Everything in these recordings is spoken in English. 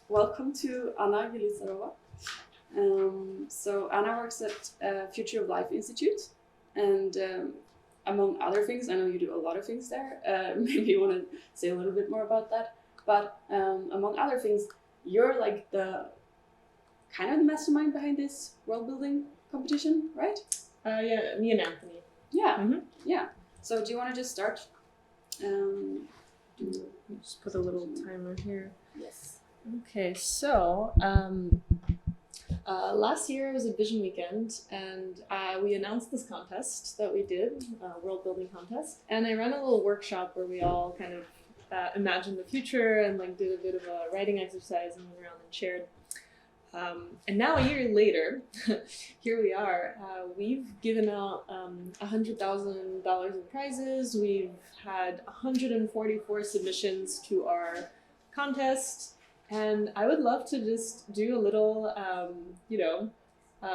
welcome to Anna Yelizarova. So Anna works at Future of Life Institute, and among other things, I know you do a lot of things there. Maybe you want to say a little bit more about that. But among other things, you're like the kind of the mastermind behind this world building competition, right? Yeah, me and Anthony. Yeah, Mm-hmm. yeah. So do you want to just start? Just put a little timer here. Yes. Okay, so last year was a Vision Weekend, and we announced this contest that we did, world building contest, and I ran a little workshop where we all kind of imagined the future and like did a bit of a writing exercise and went around and shared. And now a year later, here we are. We've given out $100,000 in prizes. We've had 144 submissions to our contest. And I would love to just do a little,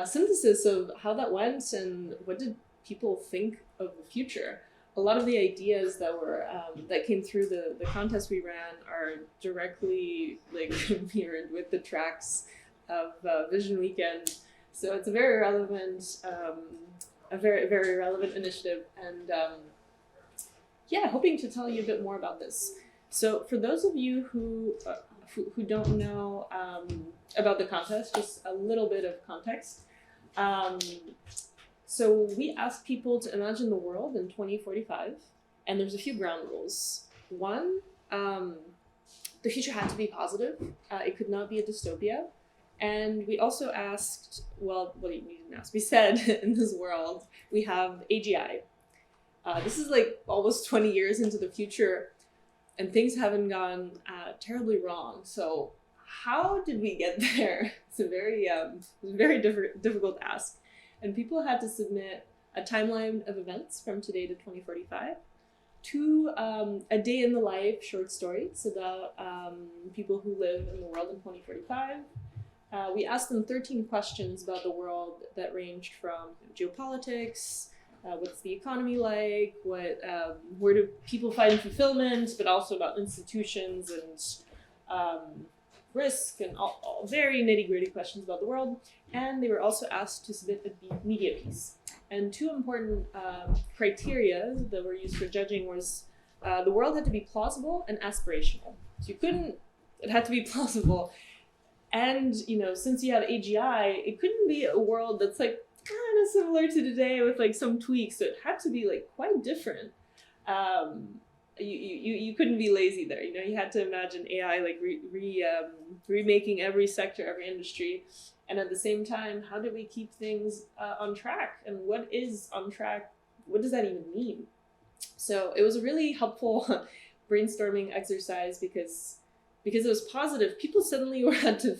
synthesis of how that went and what did people think of the future. A lot of the ideas that came through the contest we ran are directly like mirrored with the tracks of Vision Weekend, so it's a very relevant, very relevant initiative, and hoping to tell you a bit more about this. So, for those of you who don't know about the contest, just a little bit of context. So we asked people to imagine the world in 2045, and there's a few ground rules. One, the future had to be positive. It could not be a dystopia. And we also asked, well, what you didn't ask, we said in this world, we have AGI. This is like almost 20 years into the future, and things haven't gone terribly wrong. So how did we get there? It's a very difficult ask. And people had to submit a timeline of events from today to 2045, to a day in the life short stories about people who live in the world in 2045. We asked them 13 questions about the world that ranged from geopolitics, what's the economy like, where do people find fulfillment, but also about institutions and risk and all very nitty-gritty questions about the world. And they were also asked to submit a media piece. And two important criteria that were used for judging was the world had to be plausible and aspirational. So it had to be plausible. And, since you have AGI, it couldn't be a world that's like kind of similar to today with like some tweaks. So it had to be like quite different. You couldn't be lazy there. You had to imagine AI like remaking every sector, every industry. And at the same time, how do we keep things on track? And what is on track? What does that even mean? So it was a really helpful brainstorming exercise because it was positive. People suddenly had to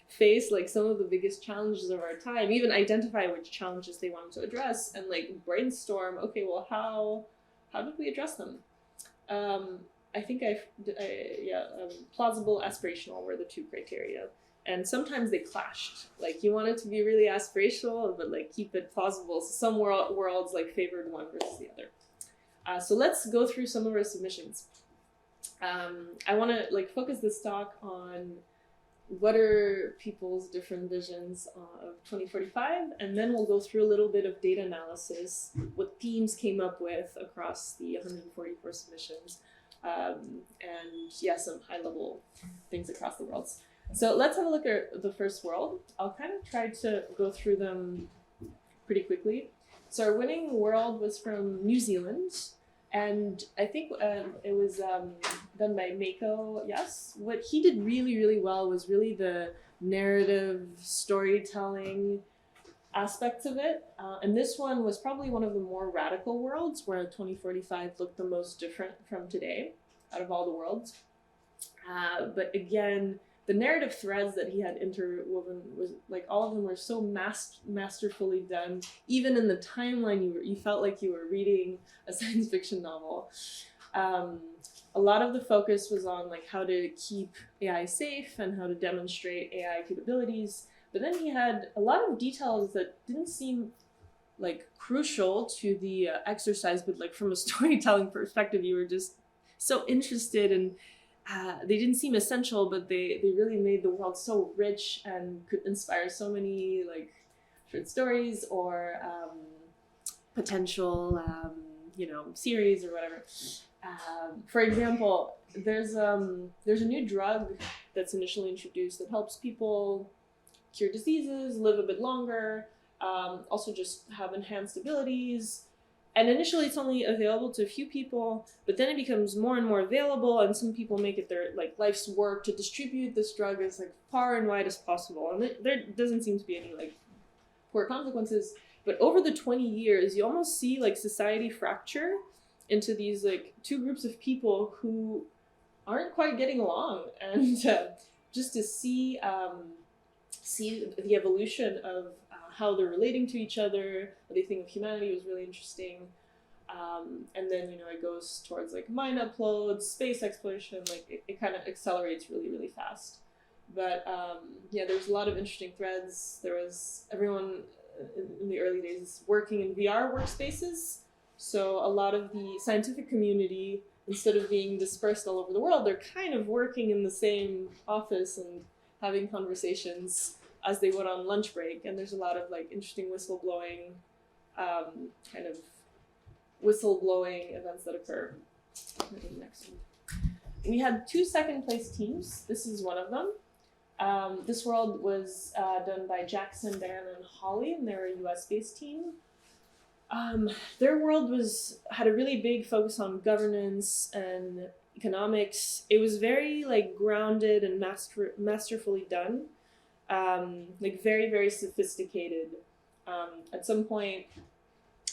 face like some of the biggest challenges of our time, even identify which challenges they wanted to address and like brainstorm, okay, well, how did we address them? I think plausible, aspirational were the two criteria. And sometimes they clashed. Like you want it to be really aspirational, but like keep it plausible. So some worlds like favored one versus the other. So let's go through some of our submissions. I want to like focus this talk on what are people's different visions of 2045, and then we'll go through a little bit of data analysis, what themes came up with across the 144 submissions, and some high-level things across the worlds. So let's have a look at the first world. I'll kind of try to go through them pretty quickly. So our winning world was from New Zealand. And I think it was done by Mako. Yes, what he did really, really well was really the narrative storytelling aspects of it. And this one was probably one of the more radical worlds where 2045 looked the most different from today out of all the worlds. But again, the narrative threads that he had interwoven was like all of them were so masterfully done. Even in the timeline, you felt like you were reading a science fiction novel. A lot of the focus was on like how to keep AI safe and how to demonstrate AI capabilities. But then he had a lot of details that didn't seem like crucial to the exercise, but like from a storytelling perspective, you were just so interested they didn't seem essential, but they really made the world so rich and could inspire so many like short stories or potential series or whatever. For example, there's a new drug that's initially introduced that helps people cure diseases, live a bit longer, also just have enhanced abilities. And initially it's only available to a few people, but then it becomes more and more available, and some people make it their like life's work to distribute this drug as like far and wide as possible. And there doesn't seem to be any like poor consequences. But over the 20 years, you almost see like society fracture into these like two groups of people who aren't quite getting along. And just to see the evolution of how they're relating to each other, what they think of humanity was really interesting. And then, it goes towards like mine uploads, space exploration, like it kind of accelerates really, really fast. But there's a lot of interesting threads. There was everyone in the early days working in VR workspaces. So a lot of the scientific community, instead of being dispersed all over the world, they're kind of working in the same office and having conversations as they would on lunch break. And there's a lot of like interesting whistleblowing events that occur. Next one. We had 2 second place teams. This is one of them. This world was done by Jackson, Diana, and Holly, and they're a US-based team. Their world had a really big focus on governance and economics. It was very like grounded and masterfully done, like very, very sophisticated. At some point,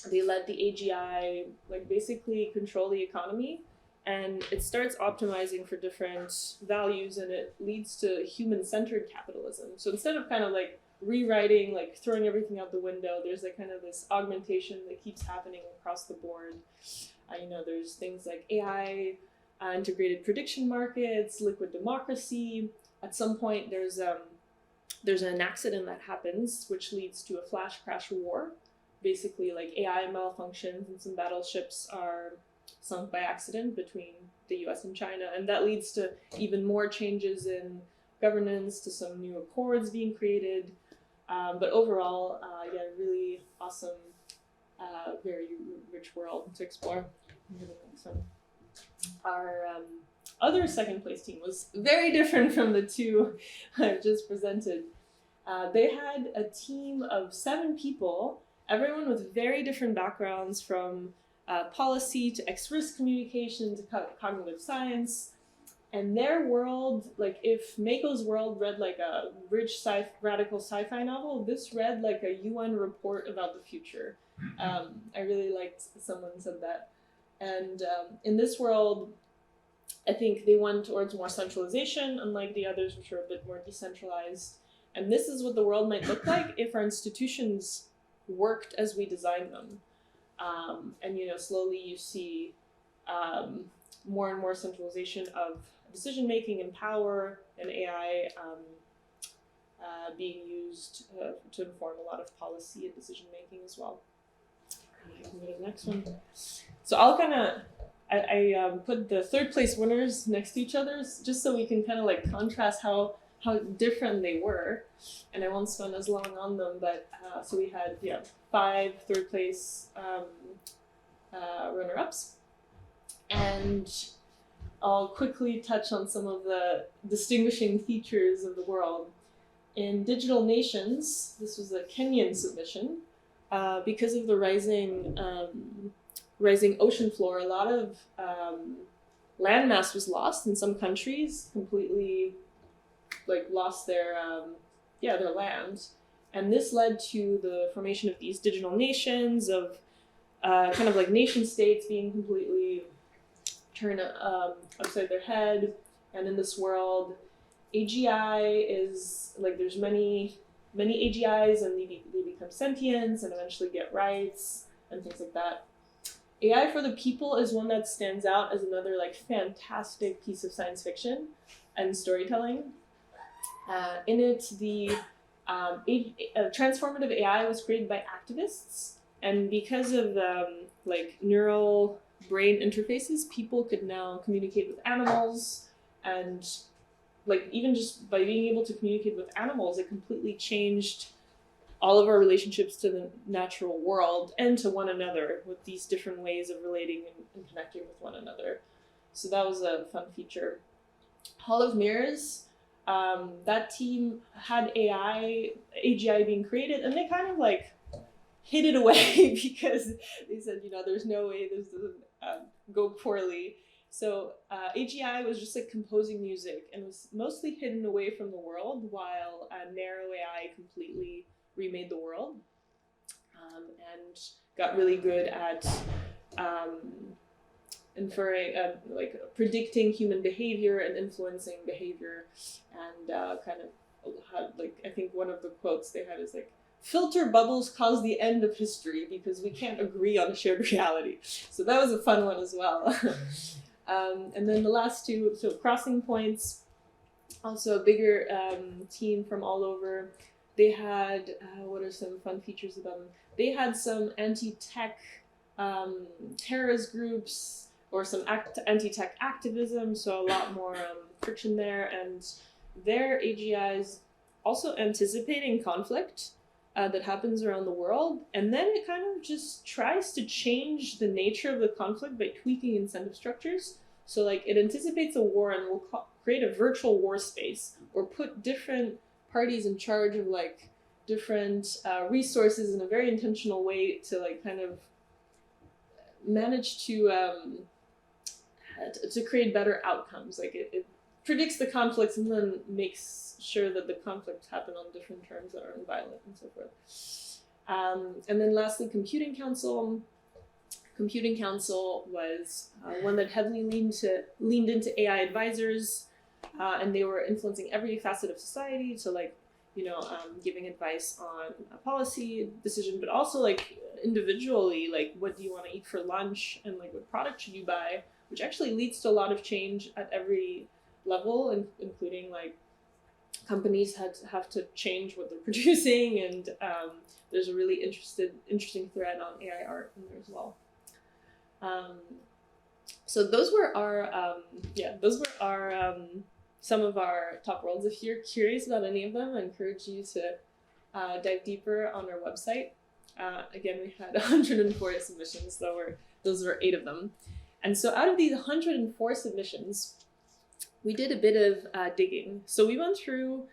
they let the AGI like basically control the economy, and it starts optimizing for different values, and it leads to human-centered capitalism. So instead of kind of like rewriting, like throwing everything out the window, there's like kind of this augmentation that keeps happening across the board. There's things like AI, integrated prediction markets, liquid democracy. At some point, there's an accident that happens, which leads to a flash crash war. Basically, like AI malfunctions and some battleships are sunk by accident between the US and China, and that leads to even more changes in governance, to some new accords being created. But overall, really awesome, very rich world to explore. Our other second place team was very different from the two I've just presented. They had a team of 7 people, everyone with very different backgrounds, from policy to X-risk communication to cognitive science. And their world, like if Mako's world read like a rich radical sci-fi novel, this read like a UN report about the future. I really liked someone said that. And in this world, I think they went towards more centralization, unlike the others, which are a bit more decentralized. And this is what the world might look like if our institutions worked as we designed them. Slowly you see more and more centralization of decision-making and power, and AI being used to inform a lot of policy and decision-making as well. I can go to the next one. So I put the third place winners next to each other, just so we can kind of like contrast how different they were. And I won't spend as long on them, but so we had 5 third place runner-ups. And I'll quickly touch on some of the distinguishing features of the world. In Digital Nations, this was a Kenyan submission. Because of the rising ocean floor, a lot of landmass was lost in some countries, completely lost their land. And this led to the formation of these digital nations, of kind of like nation states being completely turned upside their head. And in this world, AGI is there's many AGIs, and they become sentient and eventually get rights and things like that. AI for the People is one that stands out as another fantastic piece of science fiction and storytelling. In it, the transformative AI was created by activists, and because of neural brain interfaces, people could now communicate with animals And like even just by being able to communicate with animals, it completely changed all of our relationships to the natural world and to one another with these different ways of relating and connecting with one another. So that was a fun feature. Hall of Mirrors, that team had AGI being created, and they kind of like hid it away because they said, there's no way this doesn't go poorly. So AGI was just like composing music and was mostly hidden away from the world, while narrow AI completely remade the world and got really good at inferring, like predicting human behavior and influencing behavior, and kind of had, like, I think one of the quotes they had is like, filter bubbles cause the end of history because we can't agree on a shared reality. So that was a fun one as well. And then the last two, so Crossing Points, also a bigger team from all over. They had, what are some fun features of them? They had some anti-tech terrorist groups or some anti-tech activism, so a lot more friction there. And their AGI is also anticipating conflict that happens around the world, and then it kind of just tries to change the nature of the conflict by tweaking incentive structures. So like it anticipates a war and will create a virtual war space or put different parties in charge of like different resources in a very intentional way to like kind of manage to create better outcomes. Like it predicts the conflicts and then makes sure that the conflicts happen on different terms that aren't violent and so forth. And then lastly, Computing Council. Computing Council was one that heavily leaned into AI advisors, and they were influencing every facet of society. So like, giving advice on a policy decision, but also like individually, like what do you want to eat for lunch and like what product should you buy, which actually leads to a lot of change at every level, including like companies have to change what they're producing, and there's a really interesting thread on AI art in there as well. So those were our some of our top worlds. If you're curious about any of them, I encourage you to dive deeper on our website. Again, we had 104 submissions, those were 8 of them. And so out of these 104 submissions, we did a bit of digging. So we went through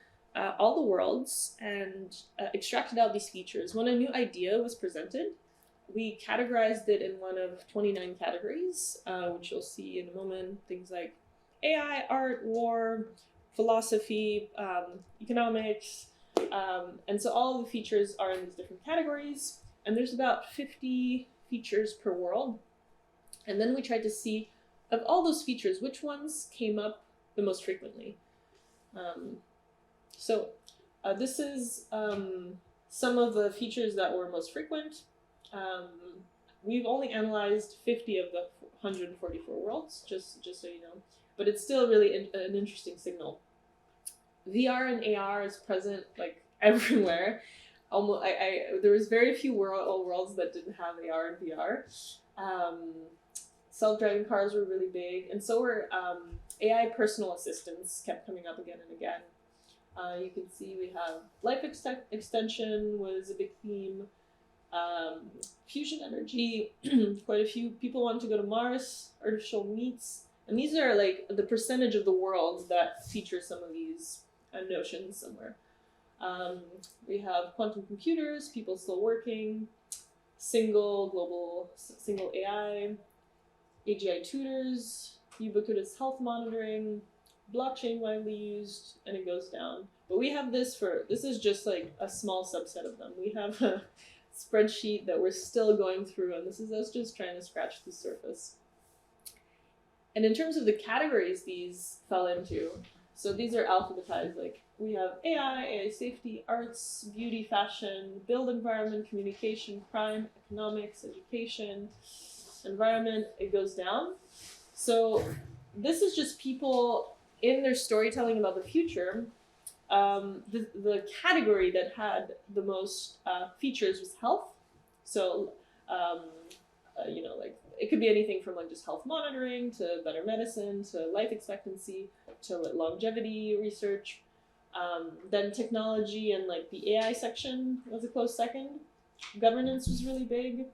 all the worlds and extracted out these features. When a new idea was presented, we categorized it in one of 29 categories, which you'll see in a moment. Things like AI, art, war, philosophy, economics. And so all of the features are in these different categories. And there's about 50 features per world. And then we tried to see, of all those features, which ones came up the most frequently. So this is some of the features that were most frequent. We've only analyzed 50 of the 144 worlds, just so you know, but it's still really an interesting signal. VR and AR is present like everywhere. Almost, there was very few worlds that didn't have AR and VR. Self-driving cars were really big, and so were AI personal assistants kept coming up again and again. You can see we have life extension was a big theme. Fusion energy, quite a few people want to go to Mars, artificial meats, and these are like the percentage of the world that feature some of these notions somewhere. We have quantum computers, people still working, single AI, AGI tutors, ubiquitous health monitoring, blockchain widely used, and it goes down. But we have this is just like a small subset of them. We have a spreadsheet that we're still going through, and this is us just trying to scratch the surface. And in terms of the categories these fell into, so these are alphabetized, like we have AI safety, arts, beauty, fashion, build environment, communication, crime, economics, education, environment, it goes down. So this is just people in their storytelling about the future. The category that had the most features was health. So, like it could be anything from like just health monitoring to better medicine to life expectancy to longevity research. Then technology and like the AI section was a close second. Governance was really big.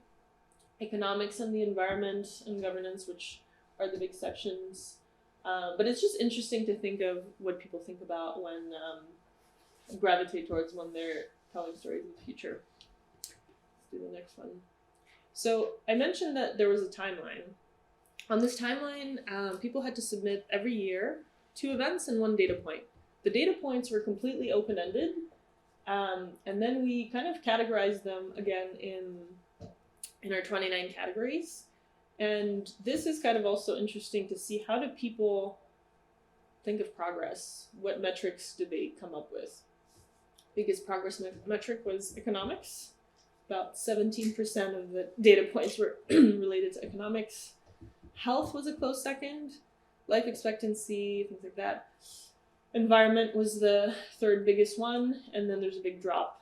Economics and the environment and governance, which are the big sections. But it's just interesting to think of what people think about when gravitate towards when they're telling stories of the future. Let's do the next one. So I mentioned that there was a timeline. On this timeline, people had to submit every year 2 events and 1 data point. The data points were completely open-ended, and then we kind of categorized them again in our 29 categories. And this is kind of also interesting to see, how do people think of progress? What metrics do they come up with? Biggest progress metric was economics. About 17% of the data points were related to economics. Health was a close second. Life expectancy, things like that. Environment was the 3rd biggest one, and then there's a big drop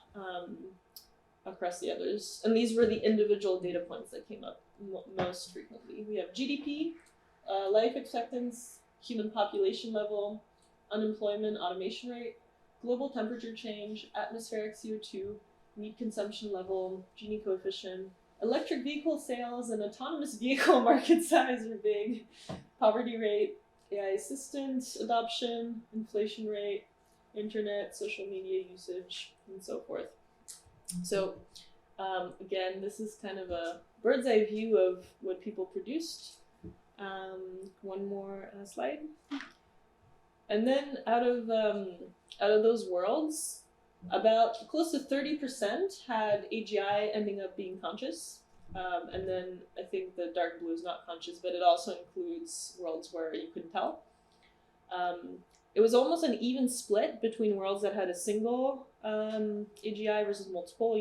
across the others. And these were the individual data points that came up most frequently. We have GDP, life expectancy, human population level, unemployment, automation rate, global temperature change, atmospheric CO2, meat consumption level, Gini coefficient, electric vehicle sales and autonomous vehicle market size are big, poverty rate, AI assistant adoption, inflation rate, internet, social media usage, and so forth. So again, this is kind of a bird's eye view of what people produced. One more slide. And then out of those worlds, about close to 30% had AGI ending up being conscious. And then I think the dark blue is not conscious, but it also includes worlds where you couldn't tell. It was almost an even split between worlds that had a single AGI versus multiple,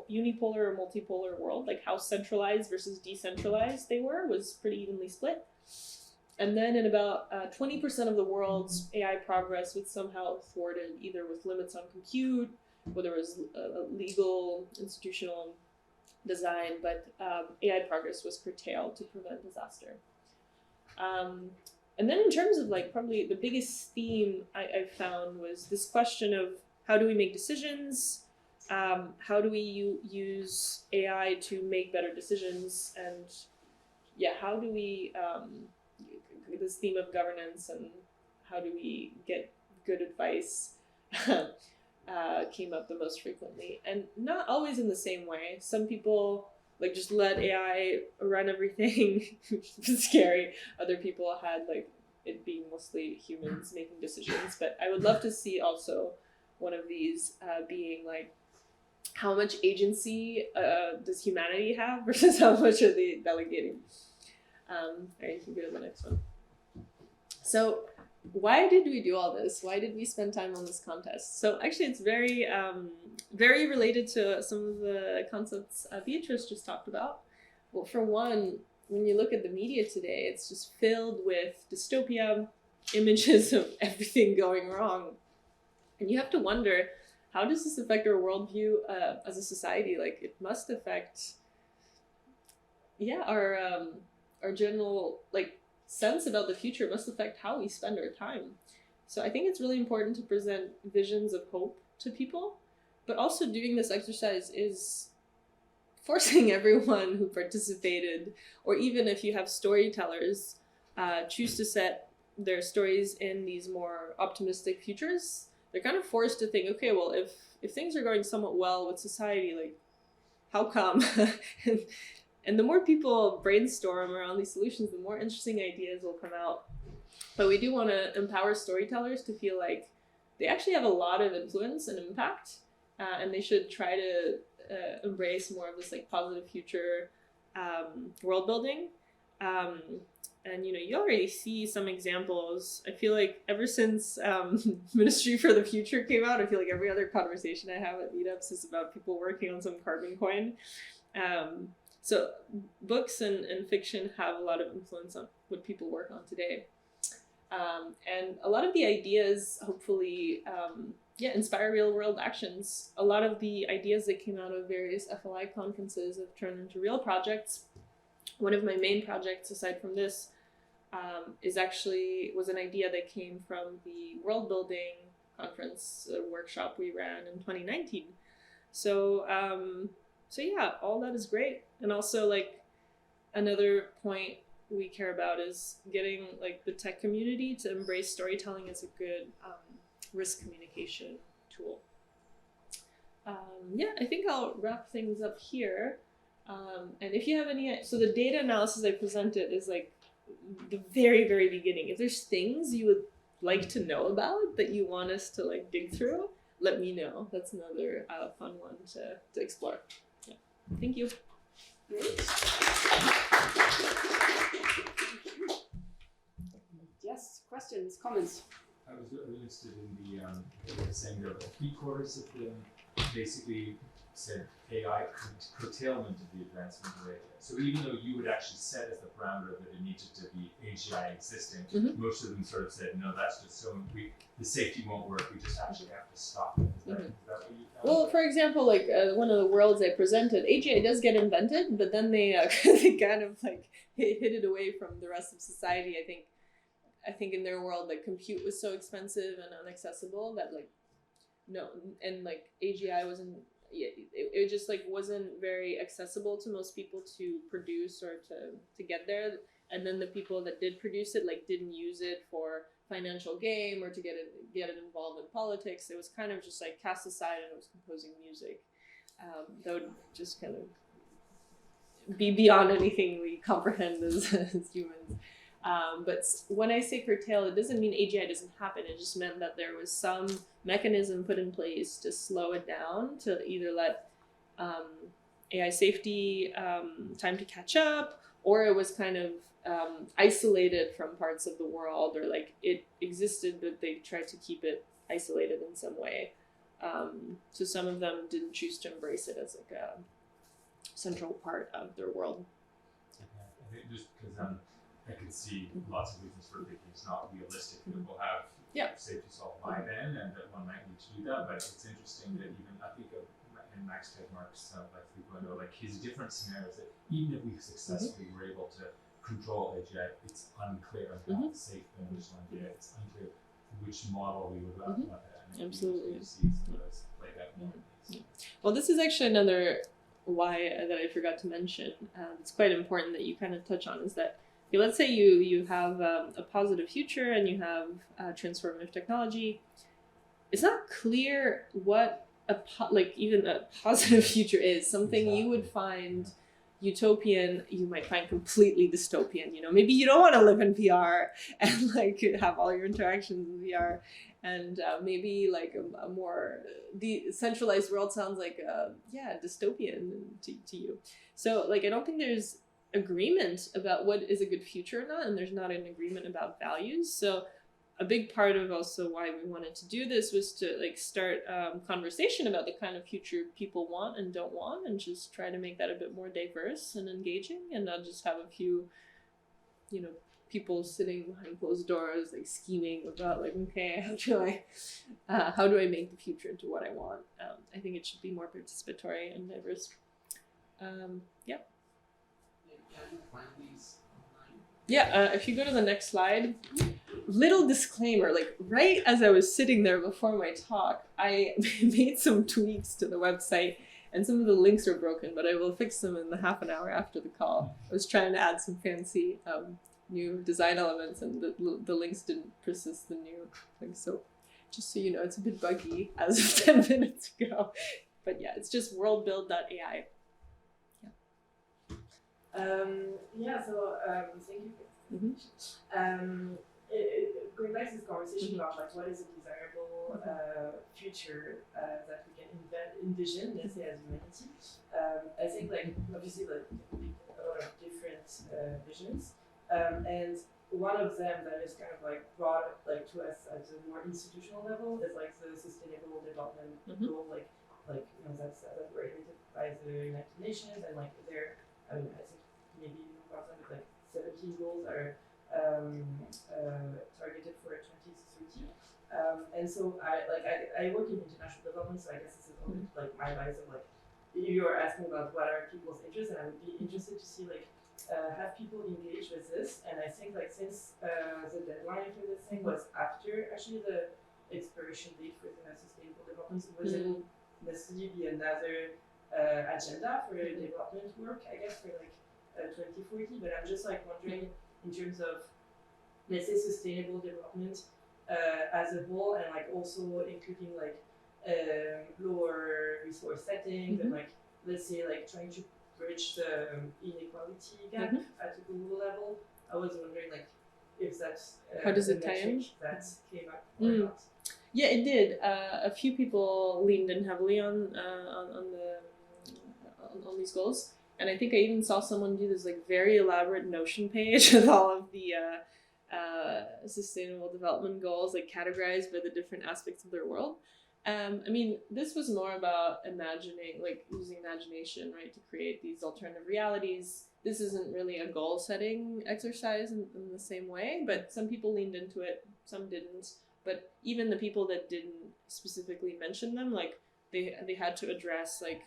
unipolar or multipolar world. Like how centralized versus decentralized they were was pretty evenly split. And then in about 20% of the world's AI progress was somehow thwarted, either with limits on compute, or there was a legal, institutional design, but AI progress was curtailed to prevent disaster. And then in terms of like probably the biggest theme I found was this question of, how do we make decisions? How do we use AI to make better decisions? And yeah, how do we, this theme of governance and how do we get good advice came up the most frequently. And not always in the same way. Some people like just let AI run everything, which was scary. Other people had like it being mostly humans making decisions. But I would love to see also one of these being like, how much agency does humanity have versus how much are they delegating? All right, you can go to the next one. So why did we do all this? Why did we spend time on this contest? So actually it's very, very related to some of the concepts Beatrice just talked about. Well, for one, when you look at the media today, it's just filled with dystopia, images of everything going wrong. And you have to wonder, how does this affect our worldview as a society? Like it must affect, yeah, our general like sense about the future must affect how we spend our time. So I think it's really important to present visions of hope to people, but also doing this exercise is forcing everyone who participated, or even if you have storytellers, choose to set their stories in these more optimistic futures. They're kind of forced to think, okay, well, if things are going somewhat well with society, like, how come? And the more people brainstorm around these solutions, the more interesting ideas will come out. But we do want to empower storytellers to feel like they actually have a lot of influence and impact, and they should try to embrace more of this like positive future world building. And you already see some examples. I feel like ever since Ministry for the Future came out, I feel like every other conversation I have at meetups is about people working on some carbon coin. So books and fiction have a lot of influence on what people work on today. And a lot of the ideas hopefully inspire real world actions. A lot of the ideas that came out of various FLI conferences have turned into real projects one of my main projects, aside from this, was an idea that came from the world building conference workshop we ran in 2019. So yeah, all that is great. And also, like, another point we care about is getting like the tech community to embrace storytelling as a good risk communication tool. I think I'll wrap things up here. And if you have any, so the data analysis I presented is like the very, very beginning. If there's things you would like to know about that you want us to like dig through, let me know. That's another fun one to explore. Yeah. Thank you. Great. Yes, questions, comments? I was really interested in the saying that 3/4 of the basically said AI curtailment of the advancement of AI. So even though you would actually set as the parameter that it needed to be AGI existing, most of them sort of said, no, that's just so weak. The safety won't work. We just actually have to stop it. Is that what you found? Well, for example, like one of the worlds I presented, AGI does get invented, but then they kind of like hid it away from the rest of society. I think in their world, like, compute was so expensive and inaccessible that like no, and like AGI wasn't. Yeah, it just like wasn't very accessible to most people to produce or to get there. And then the people that did produce it like didn't use it for financial gain or to get it involved in politics. It was kind of just like cast aside, and it was composing music. That would just kind of be beyond anything we comprehend as humans. But when I say curtail, it doesn't mean AGI doesn't happen. It just meant that there was some mechanism put in place to slow it down, to either let AI safety time to catch up, or it was kind of isolated from parts of the world, or like it existed, but they tried to keep it isolated in some way. So some of them didn't choose to embrace it as like a central part of their world. I think just because I can see lots of reasons for thinking it's not realistic that we'll have safety solved by then, and that one might need to do that. But it's interesting that even I think in Max Tegmark's like 3.0, like his different scenarios, that even if we successfully were able to control AGI, it's unclear how safe the initial idea. It's unclear which model we would want to have. Absolutely. See some of those played out more. Well, this is actually another why that I forgot to mention. It's quite important that you kind of touch on, is that let's say you have a positive future and you have transformative technology. It's not clear what even a positive future is. Something you would find utopian, you might find completely dystopian. You know, maybe you don't want to live in VR and like have all your interactions in VR, and maybe like a more decentralized world sounds like dystopian to you. So like I don't think there's agreement about what is a good future or not, and there's not an agreement about values. So a big part of also why we wanted to do this was to like start conversation about the kind of future people want and don't want, and just try to make that a bit more diverse and engaging, and not just have a few people sitting behind closed doors like scheming about like, okay, how do I make the future into what I want. I think it should be more participatory and diverse. If you go to the next slide, little disclaimer, like right as I was sitting there before my talk, I made some tweaks to the website and some of the links are broken, but I will fix them in the half an hour after the call. I was trying to add some fancy new design elements, and the links didn't persist the new links. So just so you know, it's a bit buggy as of 10 minutes ago. But yeah, it's just worldbuild.ai. Thank you. Going back to this conversation about like what is a desirable future that we can envision, let's say, as humanity. I think like obviously like a lot of different visions, and one of them that is kind of like brought like to us at a more institutional level is like the Sustainable Development Goal, like that's regulated by the United Nations, and like I think maybe about them, like 17 goals are targeted for 2030. And so I work in international development, so I guess this is only like my advice of like, you are asking about what are people's interests, and I would be interested to see like have people engage with this. And I think like since the deadline for this thing was after actually the expiration date for the sustainable development, it wasn't necessarily be another agenda for development work, I guess, for like 2040. But I'm just like wondering in terms of, let's say, sustainable development as a whole, and like also including like lower resource settings and like, let's say, like trying to bridge the inequality gap at a global level. I was wondering like if that's how does it tie in? That came up or not. Yeah, it did. A few people leaned in heavily on these goals, and I think I even saw someone do this like very elaborate Notion page with all of the sustainable development goals, like categorized by the different aspects of their world. I mean, this was more about imagining, like using imagination, right, to create these alternative realities. This isn't really a goal-setting exercise in the same way, but some people leaned into it, some didn't. But even the people that didn't specifically mention them, like they had to address like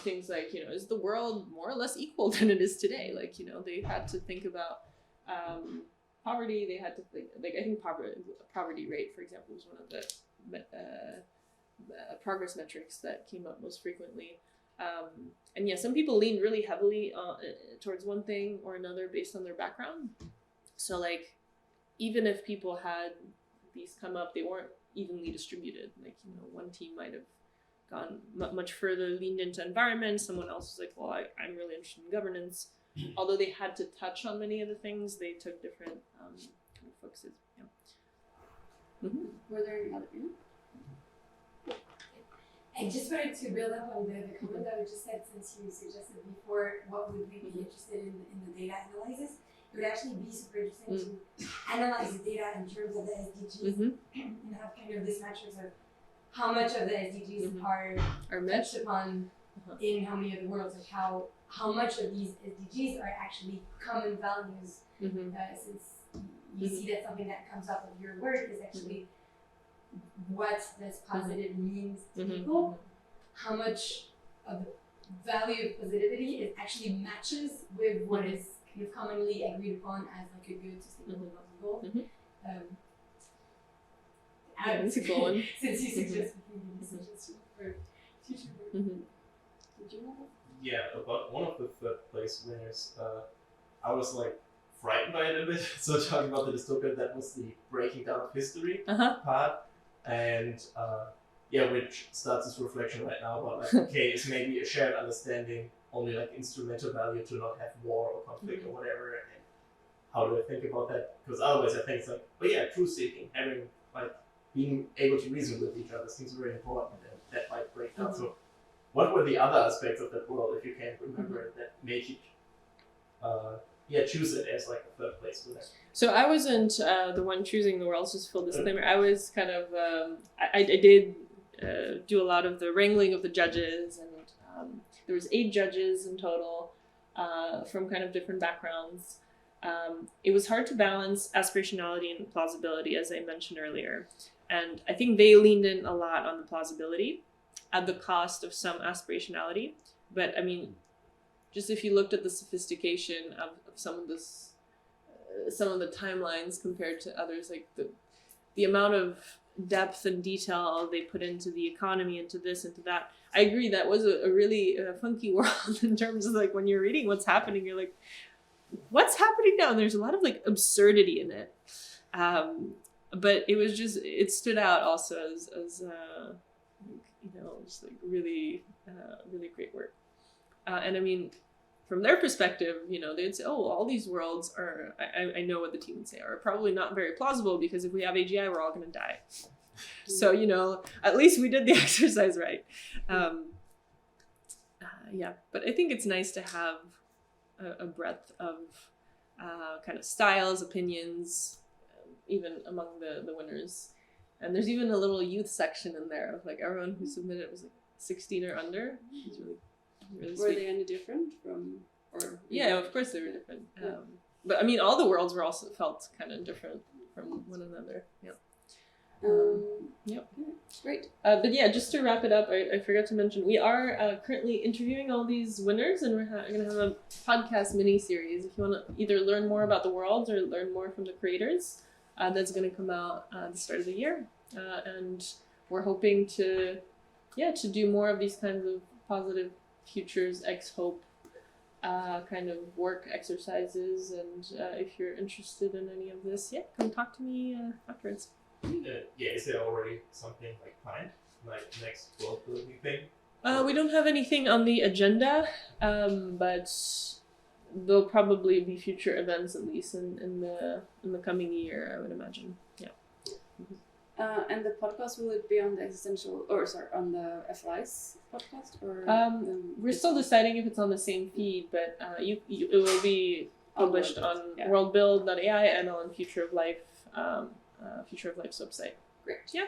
things like, you know, is the world more or less equal than it is today? Like, you know, they had to think about poverty. They had to think, like, I think poverty rate, for example, was one of the progress metrics that came up most frequently. And yeah, some people leaned really heavily towards one thing or another based on their background. So like, even if people had these come up, they weren't evenly distributed. Like, you know, one team might have gone much further, leaned into environment. Someone else was like, well, I'm really interested in governance. Although they had to touch on many of the things, they took different kind of focuses. Yeah. Were there any other? I just wanted to build up on the comment that we just said, since you suggested before what would we be interested in the data analysis. It would actually be super interesting to analyze the data in terms of the SDGs and have kind of this matrix of how much of the SDGs are touched upon in how many of the worlds, like how much of these SDGs are actually common values, since you see that something that comes up of your work is actually what this positive means to people, how much of the value of positivity it actually matches with what is kind of commonly agreed upon as like a good sustainable development goal. That's a good one. Since you suggested a suggestion for future work. Did you know that? Yeah, about one of the third place winners, I was like frightened by it a bit. So talking about the dystopia, that was the breaking down of history part, and which starts this reflection right now about like, okay, it's maybe a shared understanding, only like instrumental value to not have war or conflict or whatever, and how do I think about that? Because otherwise I think it's like, oh yeah, truth seeking, having like being able to reason with each other seems very important, and that might break down. So what were the other aspects of that world, if you can't remember it, that make you choose it as like a third place winner? So I wasn't the one choosing the world, just full disclaimer. I was kind of, I did do a lot of the wrangling of the judges, and there was 8 judges in total from kind of different backgrounds. It was hard to balance aspirationality and plausibility, as I mentioned earlier. And I think they leaned in a lot on the plausibility at the cost of some aspirationality. But I mean, just if you looked at the sophistication of some of this, some of the timelines compared to others, like the amount of depth and detail they put into the economy, into this, into that. I agree, that was a really funky world in terms of like when you're reading what's happening, you're like, what's happening now? And there's a lot of like absurdity in it. But it was just, it stood out also as you know, just like really, really great work. And I mean, from their perspective, you know, they'd say, oh, all these worlds are, I know what the team would say, are probably not very plausible because if we have AGI, we're all going to die. So, you know, at least we did the exercise right. Yeah, but I think it's nice to have a breadth of kind of styles, opinions, even among the winners. And there's even a little youth section in there of like everyone who submitted was like 16 or under. It's really Were sweet. they any different from, or? Yeah, of course they were different. But I mean, all the worlds were also felt kind of different from one another. Yeah. Yep. Great. But yeah, just to wrap it up, I forgot to mention we are currently interviewing all these winners, and we're going to have a podcast mini-series. If you want to either learn more about the world or learn more from the creators, that's going to come out at the start of the year. And we're hoping to do more of these kinds of positive futures, X-Hope kind of work exercises. And if you're interested in any of this, come talk to me afterwards. Is there already something like planned, like next world building thing? We don't have anything on the agenda, but there'll probably be future events, at least in the coming year, I would imagine. Yeah. And the podcast, will it be on the on the FLI's podcast, or? We're still deciding if it's on the same feed, but it will be published on worldbuild.ai and on Future of Life's website. Great. Yeah.